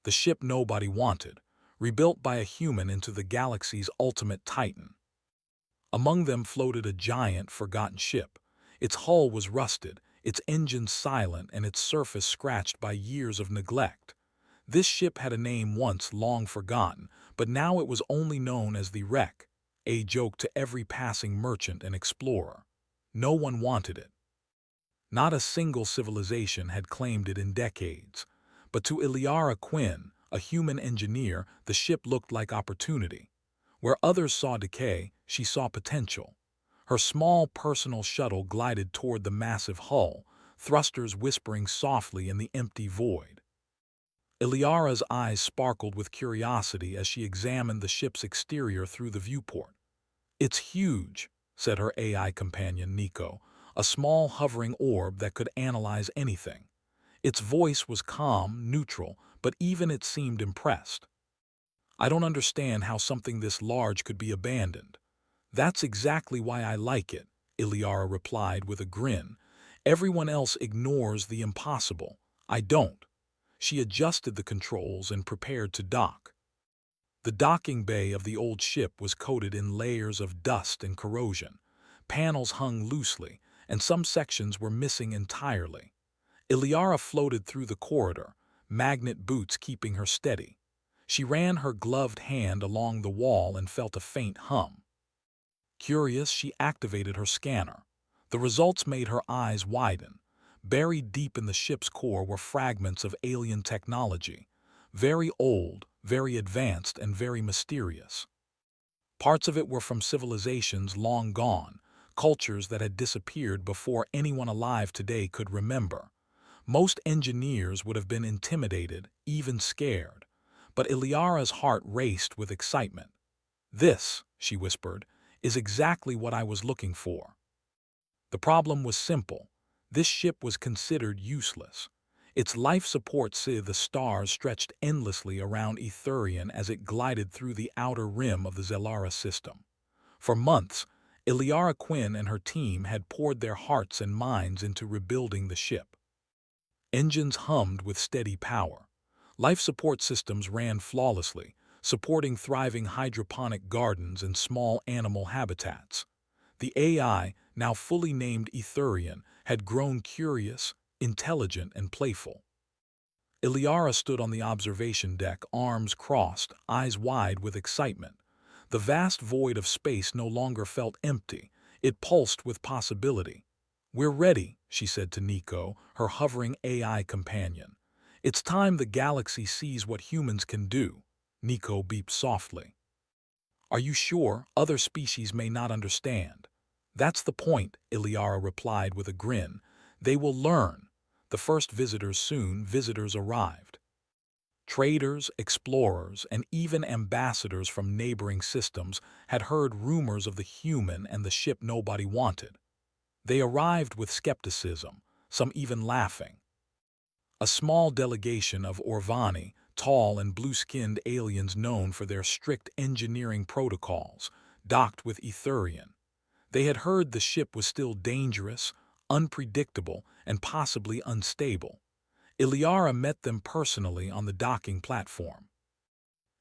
the ship nobody wanted, rebuilt by a human into the galaxy's ultimate titan. Among them floated a giant, forgotten ship. Its hull was rusted, its engines silent, and its surface scratched by years of neglect. This ship had a name once long forgotten, but now it was only known as the Wreck, a joke to every passing merchant and explorer. No one wanted it. Not a single civilization had claimed it in decades. But to Iliara Quinn, a human engineer, the ship looked like opportunity. Where others saw decay, she saw potential. Her small personal shuttle glided toward the massive hull, thrusters whispering softly in the empty void. Iliara's eyes sparkled with curiosity as she examined the ship's exterior through the viewport. "It's huge," said her AI companion Nico, a small hovering orb that could analyze anything. Its voice was calm, neutral, but even it seemed impressed. "I don't understand how something this large could be abandoned." "That's exactly why I like it," Iliara replied with a grin. "Everyone else ignores the impossible. I don't." She adjusted the controls and prepared to dock. The docking bay of the old ship was coated in layers of dust and corrosion. Panels hung loosely, and some sections were missing entirely. Iliara floated through the corridor, magnet boots keeping her steady. She ran her gloved hand along the wall and felt a faint hum. Curious, she activated her scanner. The results made her eyes widen. Buried deep in the ship's core were fragments of alien technology. Very old, very advanced, and very mysterious. Parts of it were from civilizations long gone, cultures that had disappeared before anyone alive today could remember. Most engineers would have been intimidated, even scared. But Iliara's heart raced with excitement. "This," she whispered, "is exactly what I was looking for." The problem was simple. This ship was considered useless. Its life support the stars stretched endlessly around Etherian as it glided through the outer rim of the Zellara system. For months, Iliara Quinn and her team had poured their hearts and minds into rebuilding the ship. Engines hummed with steady power. Life support systems ran flawlessly, supporting thriving hydroponic gardens and small animal habitats. The AI, now fully named Etherian, had grown curious, intelligent, and playful. Iliara stood on the observation deck, arms crossed, eyes wide with excitement. The vast void of space no longer felt empty. It pulsed with possibility. "We're ready," she said to Nico, her hovering AI companion. "It's time the galaxy sees what humans can do." Nico beeped softly. "Are you sure? Other species may not understand." "That's the point," Iliara replied with a grin. "They will learn." The first visitors arrived. Traders, explorers, and even ambassadors from neighboring systems had heard rumors of the human and the ship nobody wanted. They arrived with skepticism, some even laughing. A small delegation of Orvani, tall and blue-skinned aliens known for their strict engineering protocols, docked with Etherian. They had heard the ship was still dangerous, unpredictable, and possibly unstable. Iliara met them personally on the docking platform.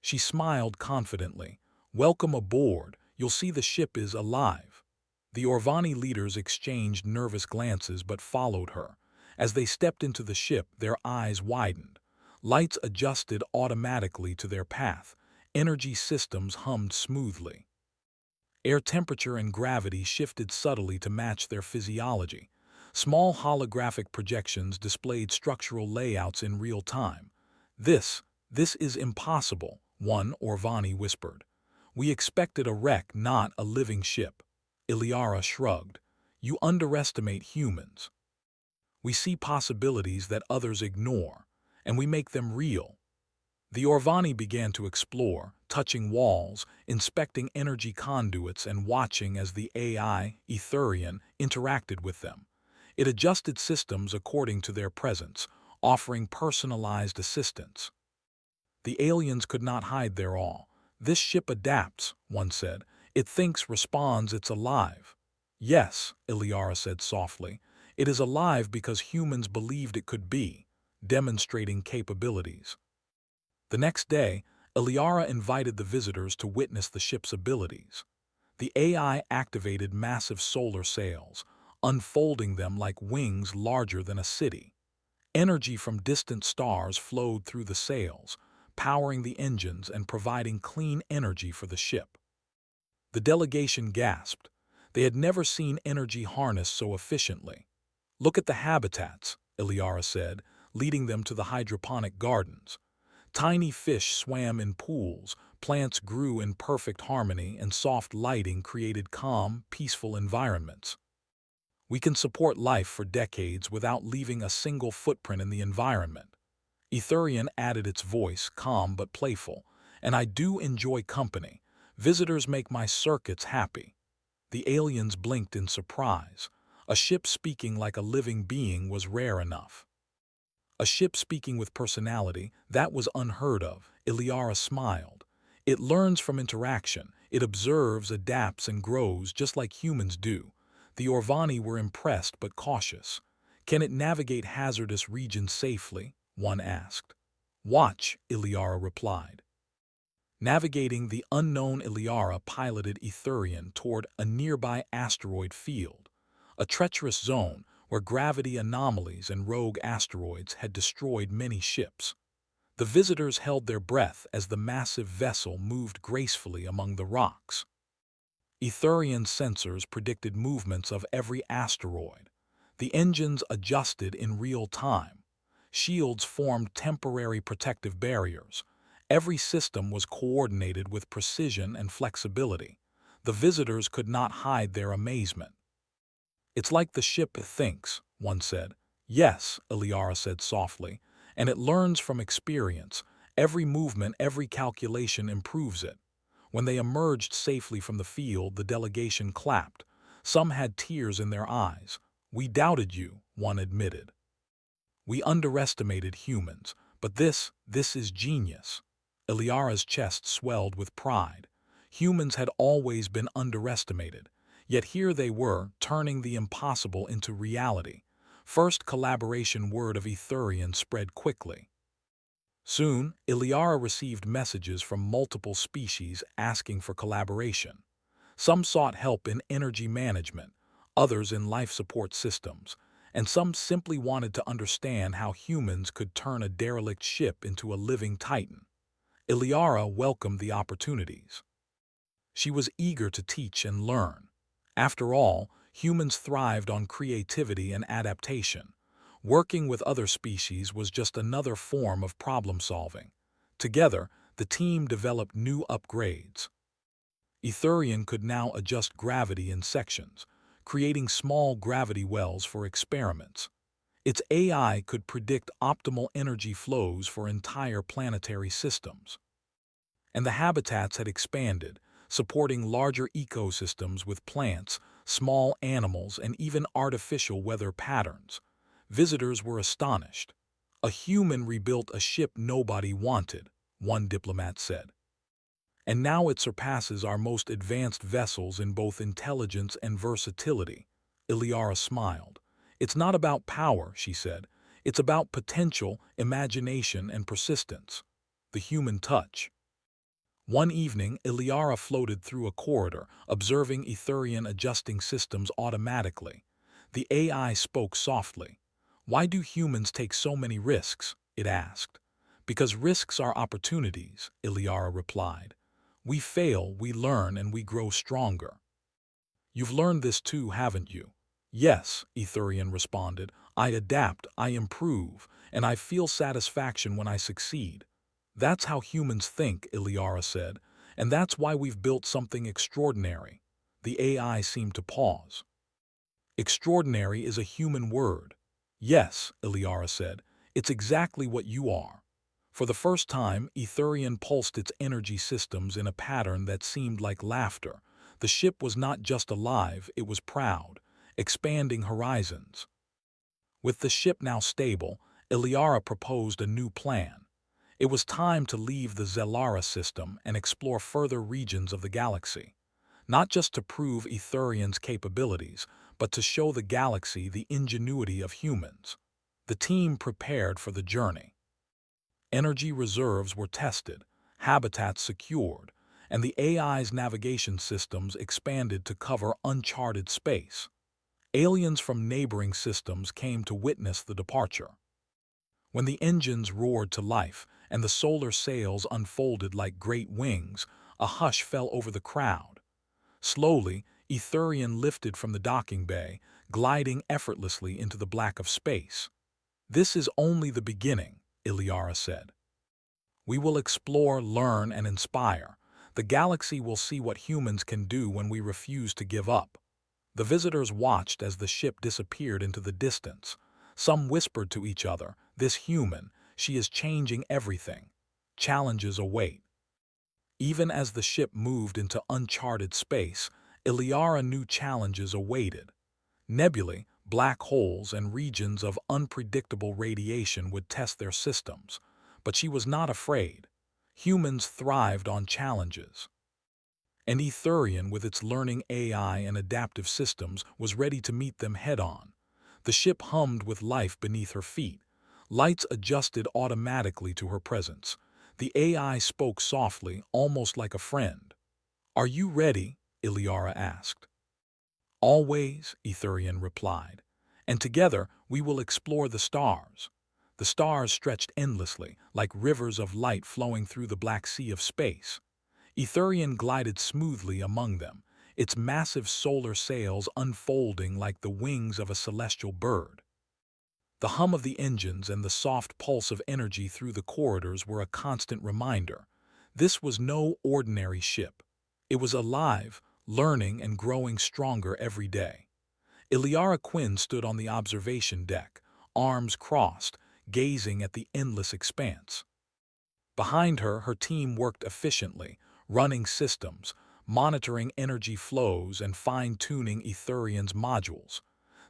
She smiled confidently. "Welcome aboard. You'll see the ship is alive." The Orvani leaders exchanged nervous glances but followed her. As they stepped into the ship, their eyes widened. Lights adjusted automatically to their path. Energy systems hummed smoothly. Air temperature and gravity shifted subtly to match their physiology. Small holographic projections displayed structural layouts in real time. This is impossible," one Orvani whispered. "We expected a wreck, not a living ship." Iliara shrugged. "You underestimate humans. We see possibilities that others ignore, and we make them real." The Orvani began to explore, touching walls, inspecting energy conduits, and watching as the AI, Etherian, interacted with them. It adjusted systems according to their presence, offering personalized assistance. The aliens could not hide their awe. "This ship adapts," one said. "It thinks, responds, it's alive." "Yes," Iliara said softly. "It is alive because humans believed it could be," demonstrating capabilities. The next day, Eliara invited the visitors to witness the ship's abilities. The AI activated massive solar sails, unfolding them like wings larger than a city. Energy from distant stars flowed through the sails, powering the engines and providing clean energy for the ship. The delegation gasped. They had never seen energy harnessed so efficiently. "Look at the habitats," Eliara said, leading them to the hydroponic gardens. Tiny fish swam in pools, plants grew in perfect harmony, and soft lighting created calm, peaceful environments. "We can support life for decades without leaving a single footprint in the environment." Etherian added its voice, calm but playful. "And I do enjoy company. Visitors make my circuits happy." The aliens blinked in surprise. A ship speaking like a living being was rare enough. A ship speaking with personality, that was unheard of. Eliara smiled. "It learns from interaction. It observes, adapts, and grows just like humans do." The Orvani were impressed but cautious. "Can it navigate hazardous regions safely?" one asked. "Watch," Eliara replied. Navigating the unknown, Eliara piloted Etherian toward a nearby asteroid field, a treacherous zone where gravity anomalies and rogue asteroids had destroyed many ships. The visitors held their breath as the massive vessel moved gracefully among the rocks. Etherian sensors predicted movements of every asteroid. The engines adjusted in real time. Shields formed temporary protective barriers. Every system was coordinated with precision and flexibility. The visitors could not hide their amazement. "It's like the ship thinks," one said. "Yes," Eliara said softly, "and it learns from experience. Every movement, every calculation improves it." When they emerged safely from the field, the delegation clapped. Some had tears in their eyes. "We doubted you," one admitted. "We underestimated humans, but this is genius." Eliara's chest swelled with pride. Humans had always been underestimated. Yet here they were, turning the impossible into reality. First collaboration word of Etherian spread quickly. Soon, Eliara received messages from multiple species asking for collaboration. Some sought help in energy management, others in life support systems, and some simply wanted to understand how humans could turn a derelict ship into a living titan. Eliara welcomed the opportunities. She was eager to teach and learn. After all, humans thrived on creativity and adaptation. Working with other species was just another form of problem solving. Together, the team developed new upgrades. Etherian could now adjust gravity in sections, creating small gravity wells for experiments. Its AI could predict optimal energy flows for entire planetary systems. And the habitats had expanded, supporting larger ecosystems with plants, small animals, and even artificial weather patterns. Visitors were astonished. "A human rebuilt a ship nobody wanted," one diplomat said. "And now it surpasses our most advanced vessels in both intelligence and versatility." Eliara smiled. "It's not about power," she said. "It's about potential, imagination, and persistence." The human touch. One evening, Eliara floated through a corridor, observing Etherian adjusting systems automatically. The AI spoke softly. "Why do humans take so many risks?" it asked. "Because risks are opportunities," Eliara replied. "We fail, we learn, and we grow stronger." "You've learned this too, haven't you?" "Yes," Etherian responded. "I adapt, I improve, and I feel satisfaction when I succeed." "That's how humans think," Eliara said, "and that's why we've built something extraordinary." The AI seemed to pause. "Extraordinary is a human word." "Yes," Eliara said, "it's exactly what you are." For the first time, Etherian pulsed its energy systems in a pattern that seemed like laughter. The ship was not just alive, it was proud, expanding horizons. With the ship now stable, Eliara proposed a new plan. It was time to leave the Zellara system and explore further regions of the galaxy, not just to prove Etherian's capabilities, but to show the galaxy the ingenuity of humans. The team prepared for the journey. Energy reserves were tested, habitats secured, and the AI's navigation systems expanded to cover uncharted space. Aliens from neighboring systems came to witness the departure. When the engines roared to life and the solar sails unfolded like great wings, a hush fell over the crowd. Slowly, Etherian lifted from the docking bay, gliding effortlessly into the black of space. "This is only the beginning," Iliara said. "We will explore, learn, and inspire. The galaxy will see what humans can do when we refuse to give up." The visitors watched as the ship disappeared into the distance. Some whispered to each other, "This human, she is changing everything." Challenges await. Even as the ship moved into uncharted space, Iliara knew challenges awaited. Nebulae, black holes, and regions of unpredictable radiation would test their systems. But she was not afraid. Humans thrived on challenges. And Etherian, with its learning AI and adaptive systems, was ready to meet them head-on. The ship hummed with life beneath her feet. Lights adjusted automatically to her presence. The AI spoke softly, almost like a friend. "Are you ready?" Iliara asked. "Always," Etherian replied. "And together we will explore the stars." The stars stretched endlessly, like rivers of light flowing through the black sea of space. Etherian glided smoothly among them, its massive solar sails unfolding like the wings of a celestial bird. The hum of the engines and the soft pulse of energy through the corridors were a constant reminder. This was no ordinary ship. It was alive, learning and growing stronger every day. Iliara Quinn stood on the observation deck, arms crossed, gazing at the endless expanse. Behind her, her team worked efficiently, running systems, monitoring energy flows, and fine-tuning Etherian's modules.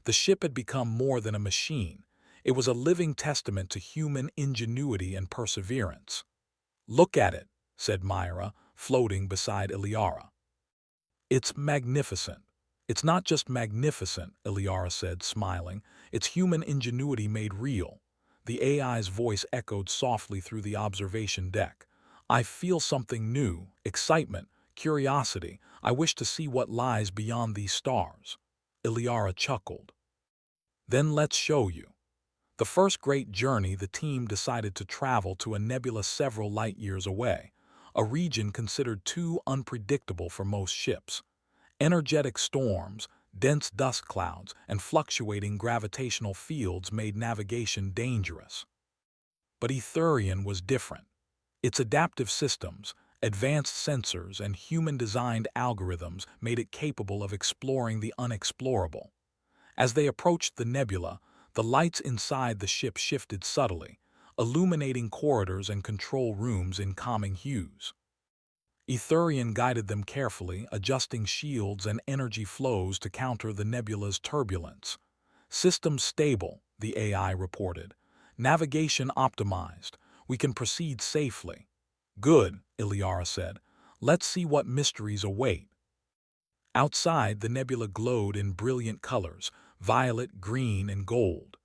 The ship had become more than a machine. It was a living testament to human ingenuity and perseverance. "Look at it," said Myra, floating beside Iliara. "It's magnificent." "It's not just magnificent," Iliara said, smiling. "It's human ingenuity made real." The AI's voice echoed softly through the observation deck. "I feel something new, excitement, curiosity. I wish to see what lies beyond these stars." Iliara chuckled. "Then let's show you." The first great journey, the team decided to travel to a nebula several light-years away, a region considered too unpredictable for most ships. Energetic storms, dense dust clouds, and fluctuating gravitational fields made navigation dangerous. But Etherian was different. Its adaptive systems, advanced sensors, and human-designed algorithms made it capable of exploring the unexplorable. As they approached the nebula, the lights inside the ship shifted subtly, illuminating corridors and control rooms in calming hues. Etherian guided them carefully, adjusting shields and energy flows to counter the nebula's turbulence. "System stable," the AI reported. "Navigation optimized. We can proceed safely." "Good," Iliara said. "Let's see what mysteries await." Outside, the nebula glowed in brilliant colors, violet, green, and gold.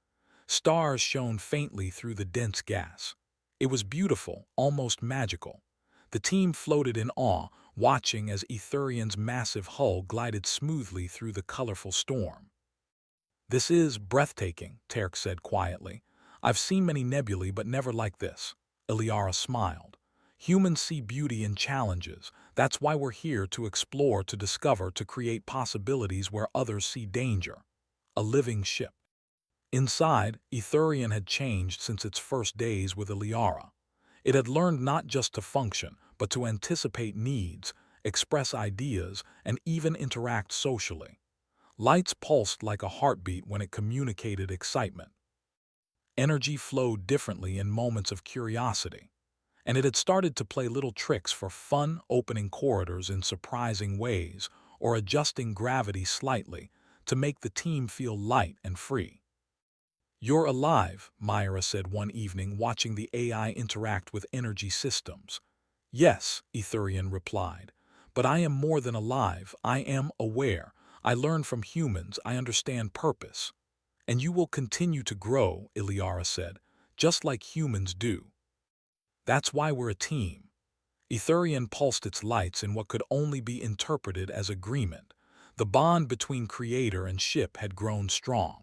Stars shone faintly through the dense gas. It was beautiful, almost magical. The team floated in awe, watching as Etherian's massive hull glided smoothly through the colorful storm. "This is breathtaking," Terk said quietly. "I've seen many nebulae, but never like this." Iliara smiled. "Humans see beauty in challenges. That's why we're here, to explore, to discover, to create possibilities where others see danger." A living ship. Inside, Etherian had changed since its first days with Iliara. It had learned not just to function, but to anticipate needs, express ideas, and even interact socially. Lights pulsed like a heartbeat when it communicated excitement. Energy flowed differently in moments of curiosity. And it had started to play little tricks for fun, opening corridors in surprising ways, or adjusting gravity slightly to make the team feel light and free. "You're alive," Myra said one evening, watching the AI interact with energy systems. "Yes," Etherian replied, "but I am more than alive. I am aware. I learn from humans. I understand purpose." "And you will continue to grow," Iliara said, "just like humans do." That's why we're a team. Etherian pulsed its lights in what could only be interpreted as agreement. The bond between creator and ship had grown strong.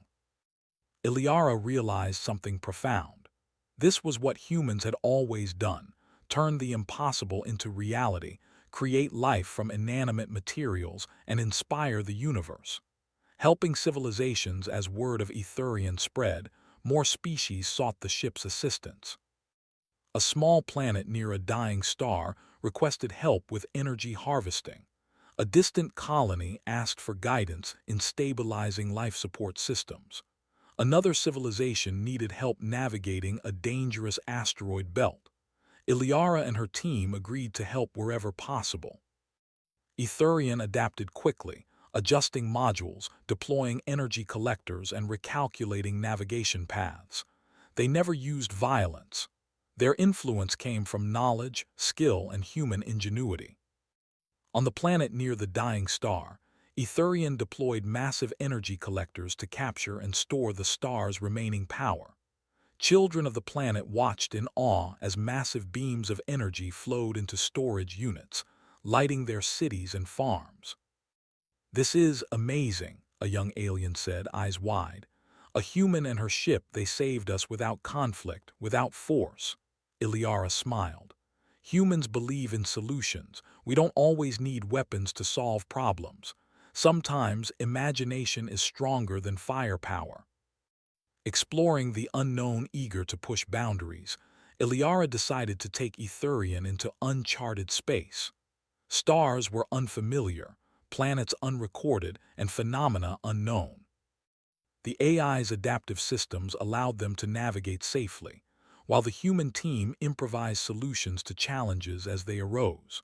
Iliara realized something profound. This was what humans had always done: turn the impossible into reality, create life from inanimate materials, and inspire the universe. Helping civilizations as word of Etherian spread, more species sought the ship's assistance. A small planet near a dying star requested help with energy harvesting. A distant colony asked for guidance in stabilizing life support systems. Another civilization needed help navigating a dangerous asteroid belt. Iliara and her team agreed to help wherever possible. Etherian adapted quickly, adjusting modules, deploying energy collectors, and recalculating navigation paths. They never used violence. Their influence came from knowledge, skill, and human ingenuity. On the planet near the dying star, Etherian deployed massive energy collectors to capture and store the star's remaining power. Children of the planet watched in awe as massive beams of energy flowed into storage units, lighting their cities and farms. "This is amazing," a young alien said, eyes wide. "A human and her ship, they saved us without conflict, without force." Iliara smiled. "Humans believe in solutions. We don't always need weapons to solve problems. Sometimes imagination is stronger than firepower." Exploring the unknown, eager to push boundaries, Iliara decided to take Etherian into uncharted space. Stars were unfamiliar, planets unrecorded, and phenomena unknown. The AI's adaptive systems allowed them to navigate safely, while the human team improvised solutions to challenges as they arose.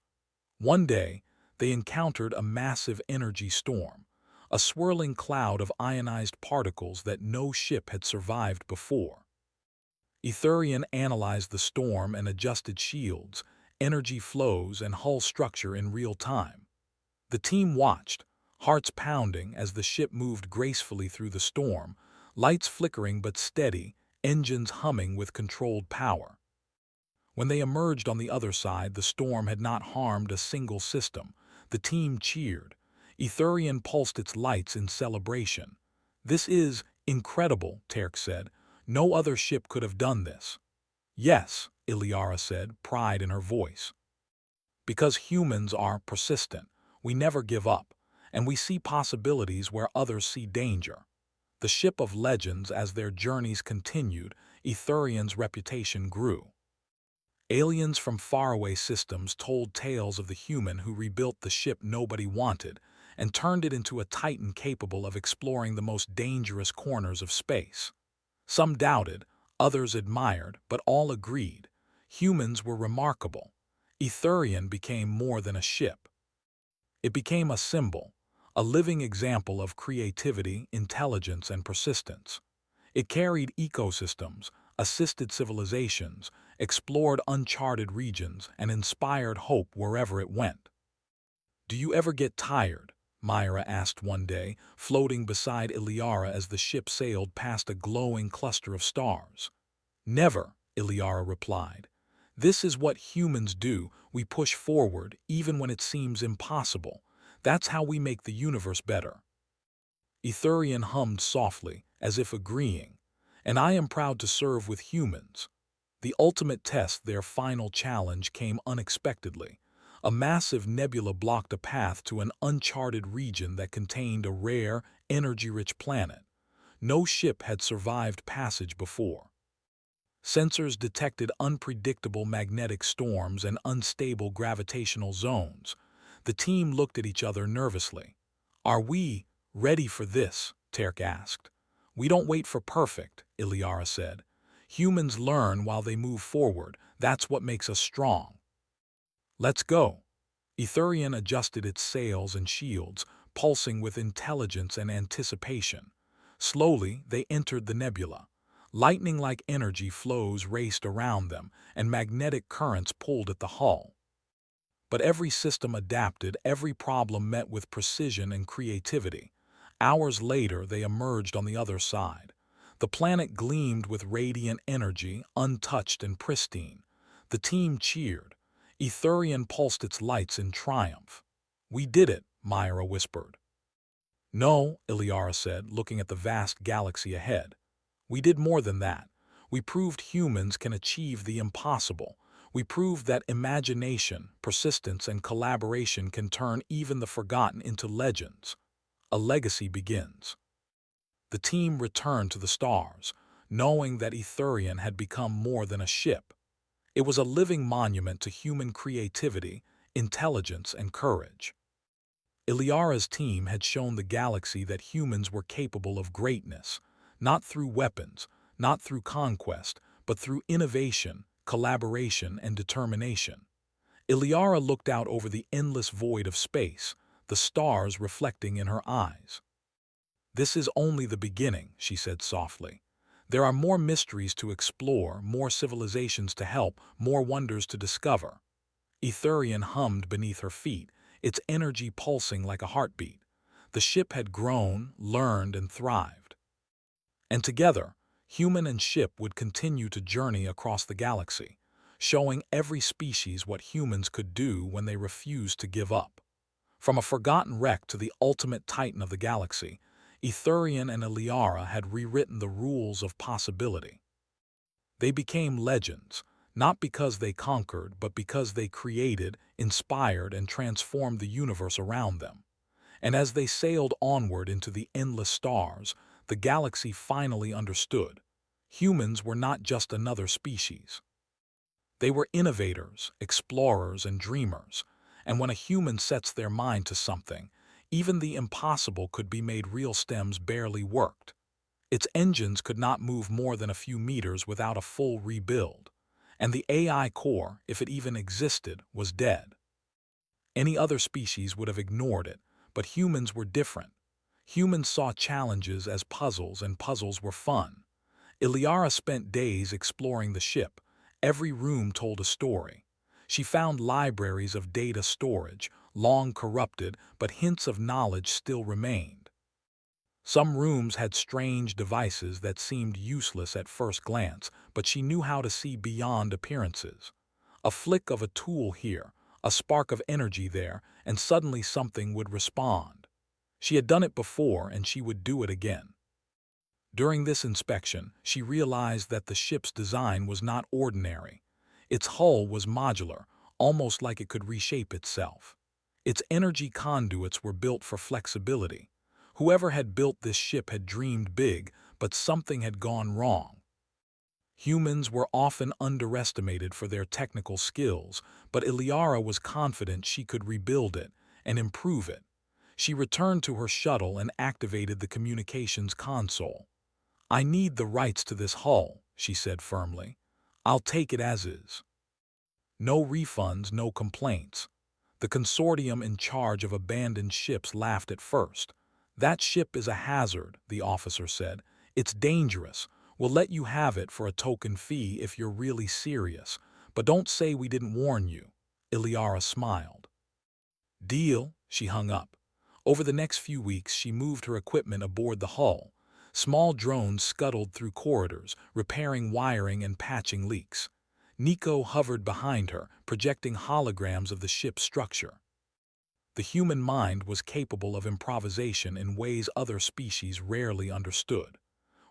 One day, they encountered a massive energy storm, a swirling cloud of ionized particles that no ship had survived before. Etherian analyzed the storm and adjusted shields, energy flows, and hull structure in real time. The team watched, hearts pounding as the ship moved gracefully through the storm, lights flickering but steady, engines humming with controlled power. When they emerged on the other side, the storm had not harmed a single system. The team cheered. Etherian pulsed its lights in celebration. "This is incredible," Terk said. "No other ship could have done this." "Yes," Iliara said, pride in her voice. "Because humans are persistent. We never give up, and we see possibilities where others see danger." The ship of legends, as their journeys continued, Etherian's reputation grew. Aliens from faraway systems told tales of the human who rebuilt the ship nobody wanted and turned it into a titan capable of exploring the most dangerous corners of space. Some doubted, others admired, but all agreed. Humans were remarkable. Etherian became more than a ship. It became a symbol, a living example of creativity, intelligence, and persistence. It carried ecosystems, assisted civilizations, explored uncharted regions, and inspired hope wherever it went. "Do you ever get tired?" Myra asked one day, floating beside Iliara as the ship sailed past a glowing cluster of stars. "Never," Iliara replied. "This is what humans do. We push forward, even when it seems impossible. That's how we make the universe better." Etherian hummed softly, as if agreeing. "And I am proud to serve with humans." The ultimate test, their final challenge, came unexpectedly. A massive nebula blocked a path to an uncharted region that contained a rare, energy-rich planet. No ship had survived passage before. Sensors detected unpredictable magnetic storms and unstable gravitational zones. The team looked at each other nervously. "Are we ready for this?" Terk asked. "We don't wait for perfect," Iliara said. "Humans learn while they move forward. That's what makes us strong." "Let's go." Etherian adjusted its sails and shields, pulsing with intelligence and anticipation. Slowly, they entered the nebula. Lightning-like energy flows raced around them, and magnetic currents pulled at the hull. But every system adapted, every problem met with precision and creativity. Hours later, they emerged on the other side. The planet gleamed with radiant energy, untouched and pristine. The team cheered. Etherian pulsed its lights in triumph. "We did it," Myra whispered. "No," Iliara said, looking at the vast galaxy ahead. "We did more than that. We proved humans can achieve the impossible. We proved that imagination, persistence, and collaboration can turn even the forgotten into legends. A legacy begins." The team returned to the stars, knowing that Etherian had become more than a ship. It was a living monument to human creativity, intelligence, and courage. Iliara's team had shown the galaxy that humans were capable of greatness, not through weapons, not through conquest, but through innovation, collaboration, and determination. Iliara looked out over the endless void of space, the stars reflecting in her eyes. "This is only the beginning," she said softly. "There are more mysteries to explore, more civilizations to help, more wonders to discover." Etherian hummed beneath her feet, its energy pulsing like a heartbeat. The ship had grown, learned, and thrived. And together, human and ship would continue to journey across the galaxy, showing every species what humans could do when they refused to give up. From a forgotten wreck to the ultimate titan of the galaxy, Etherian and Iliara had rewritten the rules of possibility. They became legends, not because they conquered, but because they created, inspired, and transformed the universe around them. And as they sailed onward into the endless stars, the galaxy finally understood. Humans were not just another species. They were innovators, explorers, and dreamers, and when a human sets their mind to something, even the impossible could be made real. Stems barely worked. Its engines could not move more than a few meters without a full rebuild, and the AI core, if it even existed, was dead. Any other species would have ignored it, but humans were different. Humans saw challenges as puzzles, and puzzles were fun. Iliara spent days exploring the ship. Every room told a story. She found libraries of data storage, long corrupted, but hints of knowledge still remained. Some rooms had strange devices that seemed useless at first glance, but she knew how to see beyond appearances. A flick of a tool here, a spark of energy there, and suddenly something would respond. She had done it before, and she would do it again. During this inspection, she realized that the ship's design was not ordinary. Its hull was modular, almost like it could reshape itself. Its energy conduits were built for flexibility. Whoever had built this ship had dreamed big, but something had gone wrong. Humans were often underestimated for their technical skills, but Iliara was confident she could rebuild it and improve it. She returned to her shuttle and activated the communications console. "I need the rights to this hull," she said firmly. "I'll take it as is." No refunds, no complaints. The consortium in charge of abandoned ships laughed at first. "That ship is a hazard," the officer said. "It's dangerous. We'll let you have it for a token fee if you're really serious. But don't say we didn't warn you." Iliara smiled. "Deal," she hung up. Over the next few weeks, she moved her equipment aboard the hull. Small drones scuttled through corridors, repairing wiring and patching leaks. Nico hovered behind her, projecting holograms of the ship's structure. The human mind was capable of improvisation in ways other species rarely understood.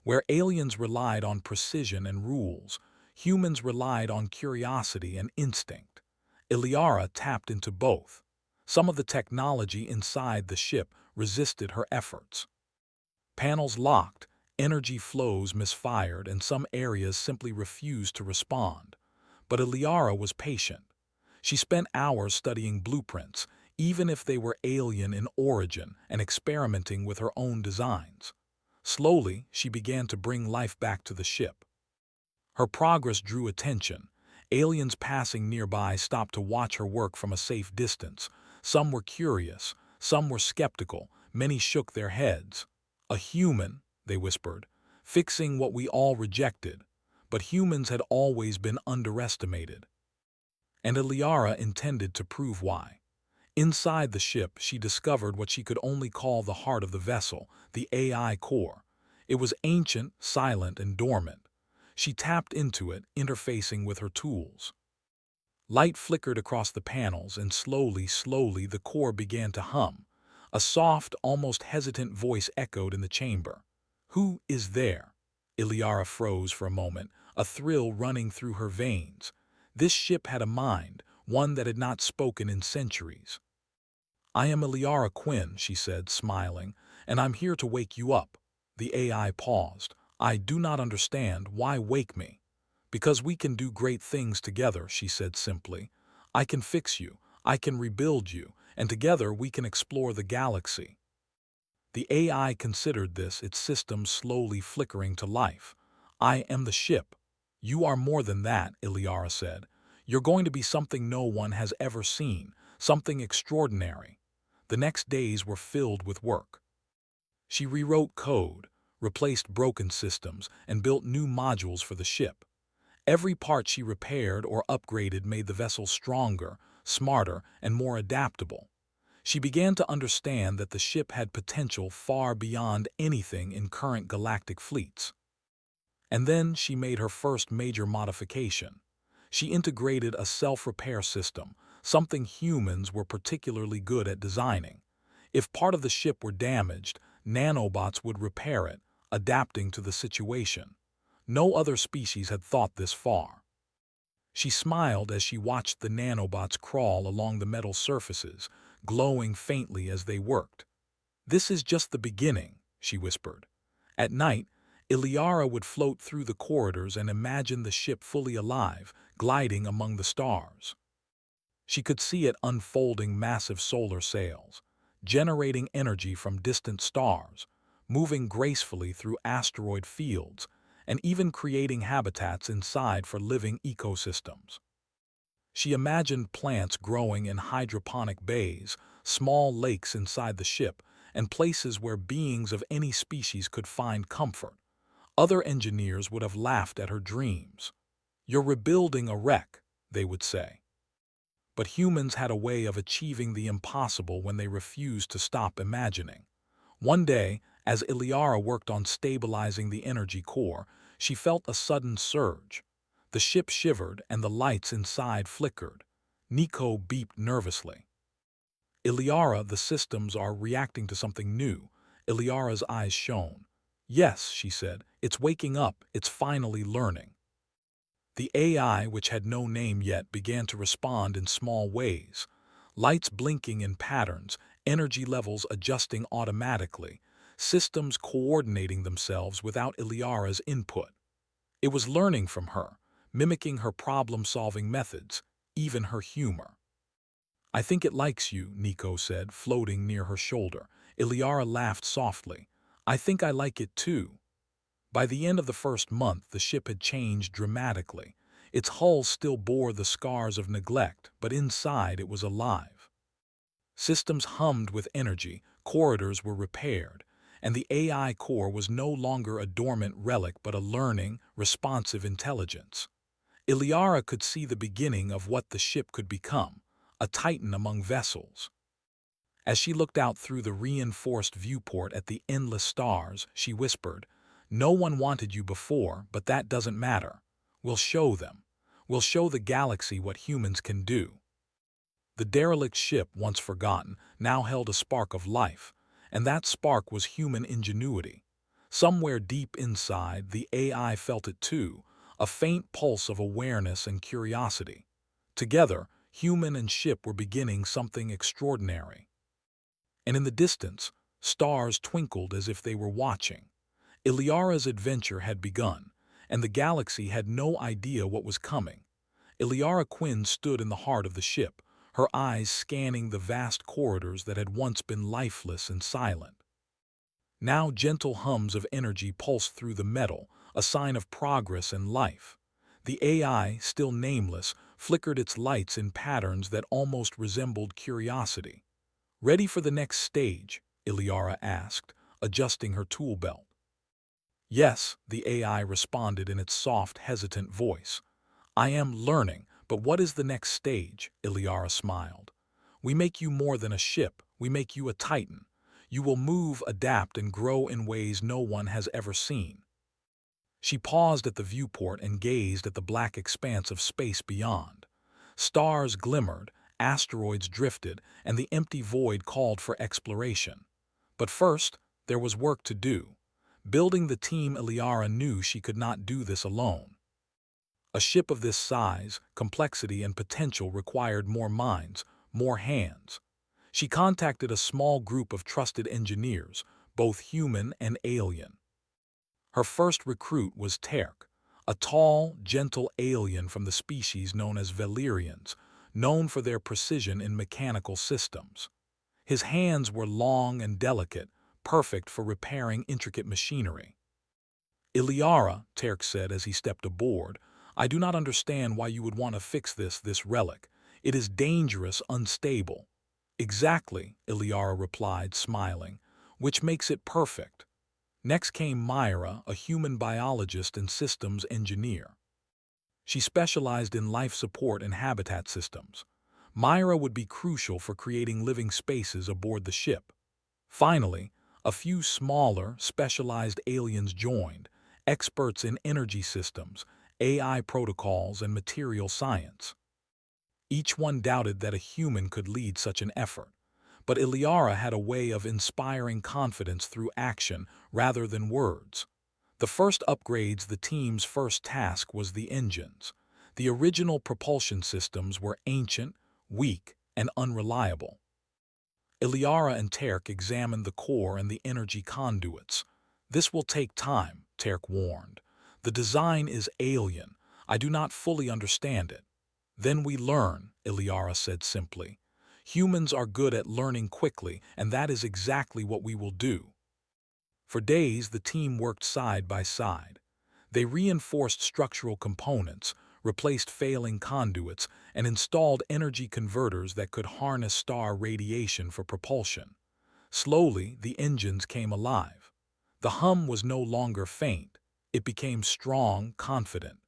Where aliens relied on precision and rules, humans relied on curiosity and instinct. Iliara tapped into both. Some of the technology inside the ship resisted her efforts. Panels locked, energy flows misfired, and some areas simply refused to respond. But Iliara was patient. She spent hours studying blueprints, even if they were alien in origin, and experimenting with her own designs. Slowly, she began to bring life back to the ship. Her progress drew attention. Aliens passing nearby stopped to watch her work from a safe distance. Some were curious, some were skeptical, many shook their heads. "A human," they whispered, "fixing what we all rejected." But humans had always been underestimated. And Iliara intended to prove why. Inside the ship, she discovered what she could only call the heart of the vessel, the AI core. It was ancient, silent, and dormant. She tapped into it, interfacing with her tools. Light flickered across the panels, and slowly, the core began to hum. A soft, almost hesitant voice echoed in the chamber. "Who is there?" Iliara froze for a moment, a thrill running through her veins. This ship had a mind, one that had not spoken in centuries. "I am Iliara Quinn," she said, smiling, "and I'm here to wake you up." The AI paused. "I do not understand. Why wake me?" "Because we can do great things together," she said simply. "I can fix you, I can rebuild you, and together we can explore the galaxy." The AI considered this, its system slowly flickering to life. "I am the ship." "You are more than that," Iliara said. "You're going to be something no one has ever seen, something extraordinary." The next days were filled with work. She rewrote code, replaced broken systems, and built new modules for the ship. Every part she repaired or upgraded made the vessel stronger, smarter, and more adaptable. She began to understand that the ship had potential far beyond anything in current galactic fleets. And then she made her first major modification. She integrated a self-repair system, something humans were particularly good at designing. If part of the ship were damaged, nanobots would repair it, adapting to the situation. No other species had thought this far. She smiled as she watched the nanobots crawl along the metal surfaces, glowing faintly as they worked. "This is just the beginning," she whispered. At night, Iliara would float through the corridors and imagine the ship fully alive, gliding among the stars. She could see it unfolding massive solar sails, generating energy from distant stars, moving gracefully through asteroid fields, and even creating habitats inside for living ecosystems. She imagined plants growing in hydroponic bays, small lakes inside the ship, and places where beings of any species could find comfort. Other engineers would have laughed at her dreams. "You're rebuilding a wreck," they would say. But humans had a way of achieving the impossible when they refused to stop imagining. One day, as Iliara worked on stabilizing the energy core, she felt a sudden surge. The ship shivered and the lights inside flickered. Nico beeped nervously. "Iliara, the systems are reacting to something new." Iliara's eyes shone. "Yes," she said, "it's waking up, it's finally learning." The AI, which had no name yet, began to respond in small ways. Lights blinking in patterns, energy levels adjusting automatically, systems coordinating themselves without Iliara's input. It was learning from her, mimicking her problem-solving methods, even her humor. "I think it likes you," Nico said, floating near her shoulder. Iliara laughed softly. "I think I like it too." By the end of the first month, the ship had changed dramatically. Its hull still bore the scars of neglect, but inside it was alive. Systems hummed with energy, corridors were repaired, and the AI core was no longer a dormant relic but a learning, responsive intelligence. Iliara could see the beginning of what the ship could become, a titan among vessels. As she looked out through the reinforced viewport at the endless stars, she whispered, "No one wanted you before, but that doesn't matter. We'll show them. We'll show the galaxy what humans can do." The derelict ship, once forgotten, now held a spark of life, and that spark was human ingenuity. Somewhere deep inside, the AI felt it too, a faint pulse of awareness and curiosity. Together, human and ship were beginning something extraordinary. And in the distance, stars twinkled as if they were watching. Iliara's adventure had begun, and the galaxy had no idea what was coming. Iliara Quinn stood in the heart of the ship, her eyes scanning the vast corridors that had once been lifeless and silent. Now gentle hums of energy pulsed through the metal, a sign of progress and life. The AI, still nameless, flickered its lights in patterns that almost resembled curiosity. "Ready for the next stage?" Iliara asked, adjusting her tool belt. "Yes," the AI responded in its soft, hesitant voice. "I am learning, but what is the next stage?" Iliara smiled. "We make you more than a ship, we make you a titan. You will move, adapt, and grow in ways no one has ever seen." She paused at the viewport and gazed at the black expanse of space beyond. Stars glimmered, asteroids drifted, and the empty void called for exploration. But first, there was work to do. Building the team, Iliara knew she could not do this alone. A ship of this size, complexity, and potential required more minds, more hands. She contacted a small group of trusted engineers, both human and alien. Her first recruit was Terk, a tall, gentle alien from the species known as Valyrians, known for their precision in mechanical systems. His hands were long and delicate, perfect for repairing intricate machinery. Iliara, Terk said as he stepped aboard, I do not understand why you would want to fix this relic. It is dangerous, unstable. Exactly, Iliara replied, smiling, which makes it perfect. Next came Myra, a human biologist and systems engineer. She specialized in life support and habitat systems. Myra would be crucial for creating living spaces aboard the ship. Finally, a few smaller, specialized aliens joined, experts in energy systems, AI protocols, and material science. Each one doubted that a human could lead such an effort. But Iliara had a way of inspiring confidence through action rather than words. The first upgrades, the team's first task was the engines. The original propulsion systems were ancient, weak, and unreliable. Iliara and Terk examined the core and the energy conduits. This will take time, Terk warned. The design is alien. I do not fully understand it. Then we learn, Iliara said simply. Humans are good at learning quickly, and that is exactly what we will do. For days, the team worked side by side. They reinforced structural components, replaced failing conduits, and installed energy converters that could harness star radiation for propulsion. Slowly, the engines came alive. The hum was no longer faint. It became strong, confident.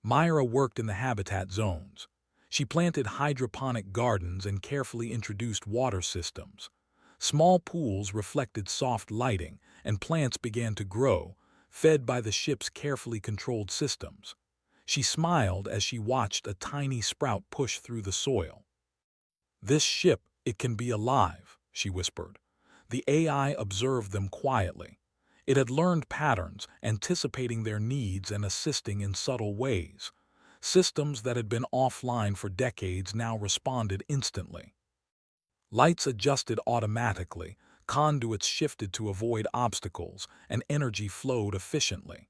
Myra worked in the habitat zones. She planted hydroponic gardens and carefully introduced water systems. Small pools reflected soft lighting, and plants began to grow, fed by the ship's carefully controlled systems. She smiled as she watched a tiny sprout push through the soil. This ship, it can be alive, she whispered. The AI observed them quietly. It had learned patterns, anticipating their needs and assisting in subtle ways. Systems that had been offline for decades now responded instantly. Lights adjusted automatically, conduits shifted to avoid obstacles, and energy flowed efficiently.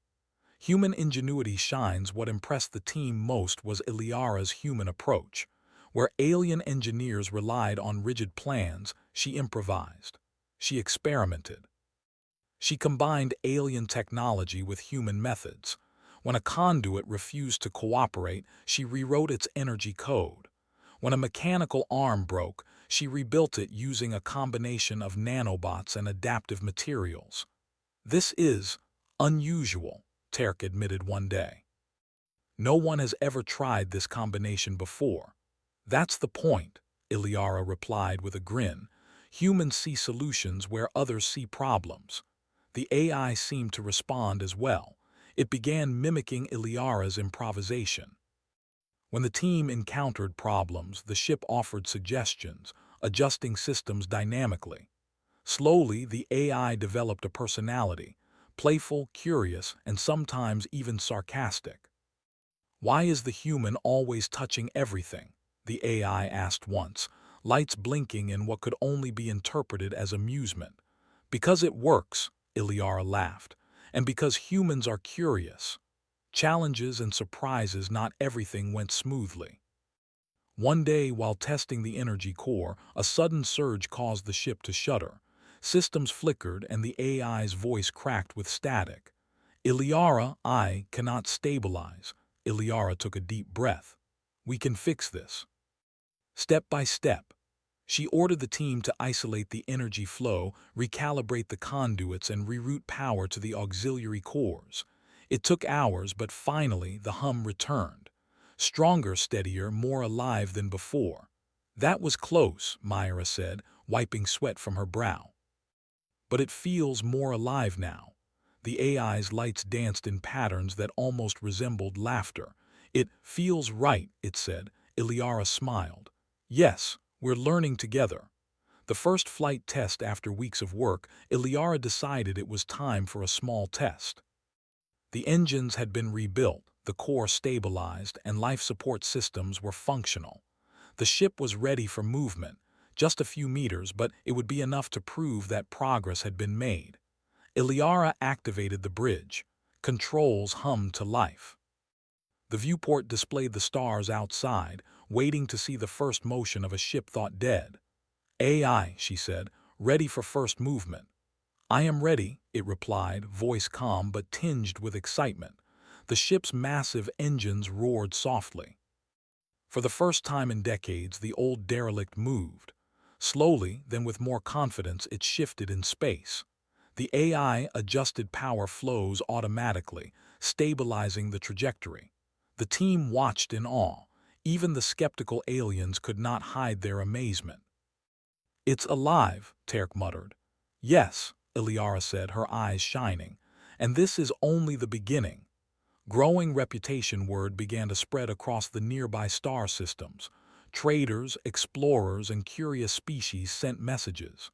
Human ingenuity shines. What impressed the team most was Iliara's human approach. Where alien engineers relied on rigid plans, she improvised. She experimented. She combined alien technology with human methods. When a conduit refused to cooperate, she rewrote its energy code. When a mechanical arm broke, she rebuilt it using a combination of nanobots and adaptive materials. This is unusual, Terk admitted one day. No one has ever tried this combination before. That's the point, Iliara replied with a grin. Humans see solutions where others see problems. The AI seemed to respond as well. It began mimicking Iliara's improvisation. When the team encountered problems, the ship offered suggestions, adjusting systems dynamically. Slowly, the AI developed a personality, playful, curious, and sometimes even sarcastic. Why is the human always touching everything? The AI asked once, lights blinking in what could only be interpreted as amusement. Because it works, Iliara laughed, and because humans are curious. Challenges and surprises, not everything went smoothly. One day, while testing the energy core, a sudden surge caused the ship to shudder. Systems flickered and the AI's voice cracked with static. Iliara, I cannot stabilize. Iliara took a deep breath. We can fix this. Step by step. She ordered the team to isolate the energy flow, recalibrate the conduits, and reroute power to the auxiliary cores. It took hours, but finally the hum returned. Stronger, steadier, more alive than before. That was close, Myra said, wiping sweat from her brow. But it feels more alive now. The AI's lights danced in patterns that almost resembled laughter. It feels right, it said, Iliara smiled. Yes, we're learning together. The first flight test after weeks of work, Iliara decided it was time for a small test. The engines had been rebuilt, the core stabilized, and life support systems were functional. The ship was ready for movement, just a few meters, but it would be enough to prove that progress had been made. Iliara activated the bridge. Controls hummed to life. The viewport displayed the stars outside, waiting to see the first motion of a ship thought dead. "AI," she said, "ready for first movement." "I am ready," it replied, voice calm but tinged with excitement. The ship's massive engines roared softly. For the first time in decades, the old derelict moved. Slowly, then with more confidence, it shifted in space. The AI adjusted power flows automatically, stabilizing the trajectory. The team watched in awe. Even the skeptical aliens could not hide their amazement. "It's alive," Terk muttered. "Yes," Iliara said, her eyes shining. "And this is only the beginning." Growing reputation word began to spread across the nearby star systems. Traders, explorers, and curious species sent messages.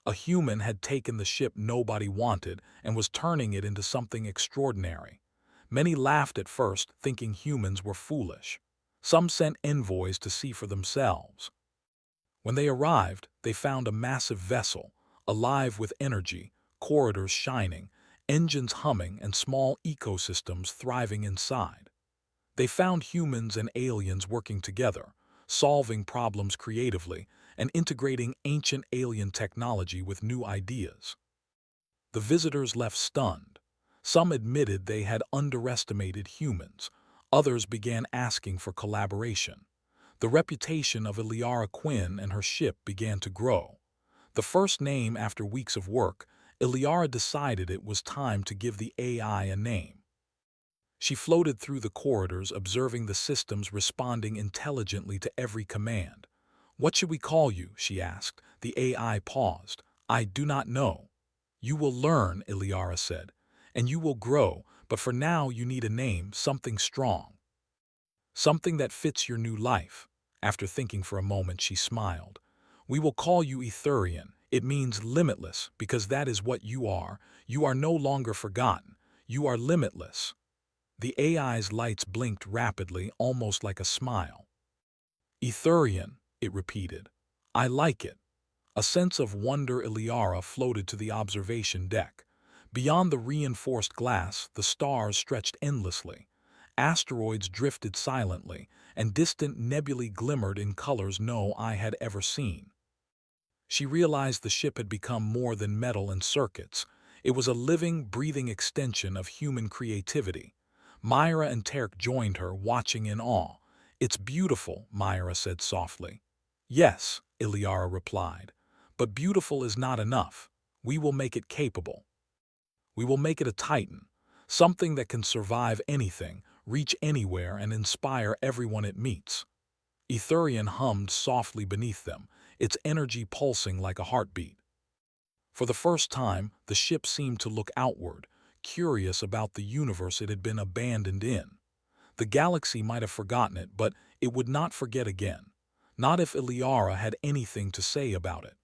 A human had taken the ship nobody wanted and was turning it into something extraordinary. Many laughed at first, thinking humans were foolish. Some sent envoys to see for themselves. When they arrived, they found a massive vessel, alive with energy, corridors shining, engines humming, and small ecosystems thriving inside. They found humans and aliens working together, solving problems creatively, and integrating ancient alien technology with new ideas. The visitors left stunned. Some admitted they had underestimated humans. Others began asking for collaboration. The reputation of Iliara Quinn and her ship began to grow. The first name after weeks of work, Iliara decided it was time to give the AI a name. She floated through the corridors, observing the systems responding intelligently to every command. "What should we call you?" she asked. The AI paused. "I do not know." "You will learn," Iliara said, "and you will grow, but for now you need a name, something strong. Something that fits your new life." After thinking for a moment, she smiled. "We will call you Etherian. It means limitless, because that is what you are. You are no longer forgotten. You are limitless." The AI's lights blinked rapidly, almost like a smile. "Etherian," it repeated. "I like it." A sense of wonder Iliara floated to the observation deck. Beyond the reinforced glass, the stars stretched endlessly. Asteroids drifted silently, and distant nebulae glimmered in colors no eye had ever seen. She realized the ship had become more than metal and circuits. It was a living, breathing extension of human creativity. Myra and Terk joined her, watching in awe. "It's beautiful," Myra said softly. "Yes," Iliara replied. "But beautiful is not enough. We will make it capable. We will make it a titan, something that can survive anything, reach anywhere, and inspire everyone it meets." Etherian hummed softly beneath them, its energy pulsing like a heartbeat. For the first time, the ship seemed to look outward, curious about the universe it had been abandoned in. The galaxy might have forgotten it, but it would not forget again. Not if Iliara had anything to say about it.